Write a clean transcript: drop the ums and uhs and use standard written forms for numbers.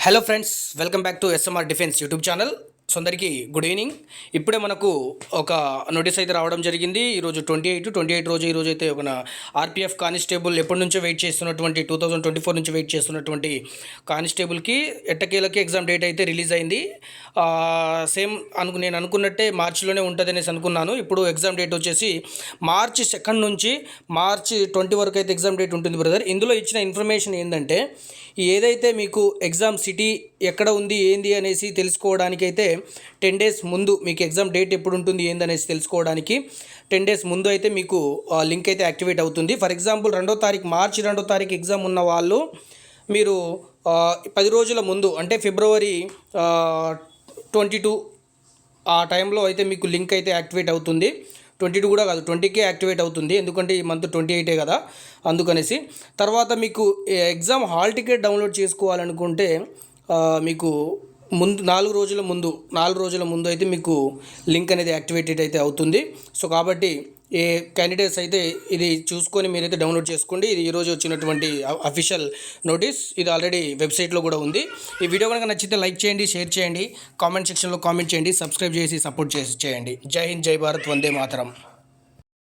Hello friends, welcome back to SMR defence YouTube channel. So అందరికీ good evening. ఇప్పుడే మనకు ఒక నోటీస్ అయితే రావడం జరిగింది. ఈరోజు 28 రోజు ఈరోజు అయితే ఒక ఆర్పిఎఫ్ కానిస్టేబుల్ ఎప్పటి నుంచో వెయిట్ చేస్తున్నటువంటి 2024 నుంచి వెయిట్ చేస్తున్నటువంటి కానిస్టేబుల్కి ఎట్టకేలకి ఎగ్జామ్ డేట్ అయితే రిలీజ్ అయింది. సేమ్ నేను అనుకున్నట్టే మార్చిలోనే ఉంటుంది అనేసి అనుకున్నాను. ఇప్పుడు ఎగ్జామ్ డేట్ వచ్చేసి మార్చి 2 నుంచి మార్చి 20 వరకు అయితే ఎగ్జామ్ డేట్ ఉంటుంది బ్రదర్. ఇందులో ఇచ్చిన ఇన్ఫర్మేషన్ ఏంటంటే, ఏదైతే మీకు ఎగ్జామ్ సిటీ ఎక్కడ ఉంది ఏంది అనేసి తెలుసుకోవడానికైతే 10 డేస్ ముందు మీకు ఎగ్జామ్ డేట్ ఎప్పుడు ఉంటుంది ఏందనేసి తెలుసుకోవడానికి 10 డేస్ ముందు అయితే మీకు లింక్ అయితే యాక్టివేట్ అవుతుంది. ఫర్ ఎగ్జాంపుల్ మార్చి 2వ తారీఖు ఎగ్జామ్ ఉన్న వాళ్ళు మీరు 10 రోజుల ముందు అంటే ఫిబ్రవరి 22 ఆ టైంలో అయితే మీకు లింక్ అయితే యాక్టివేట్ అవుతుంది. 22 కూడా కాదు, 20కే యాక్టివేట్ అవుతుంది. ఎందుకంటే ఈ మంత్ 28 కదా, అందుకనేసి. తర్వాత మీకు ఎగ్జామ్ హాల్ టికెట్ డౌన్లోడ్ చేసుకోవాలనుకుంటే మీకు ముందు 4 రోజుల ముందు అయితే మీకు లింక్ అనేది యాక్టివేటెడ్ అయితే అవుతుంది. సో కాబట్టి ఏ క్యాండిడేట్స్ అయితే ఇది చూసుకొని మీరైతే డౌన్లోడ్ చేసుకోండి. ఇది ఈరోజు వచ్చినటువంటి అఫీషియల్ నోటీస్. ఇది ఆల్రెడీ వెబ్సైట్లో కూడా ఉంది. ఈ వీడియో కనుక నచ్చితే లైక్ చేయండి, షేర్ చేయండి, కామెంట్ సెక్షన్లో కామెంట్ చేయండి, సబ్స్క్రైబ్ చేసి సపోర్ట్ చేయండి. జై హింద్, జై భారత్, వందే మాతరం.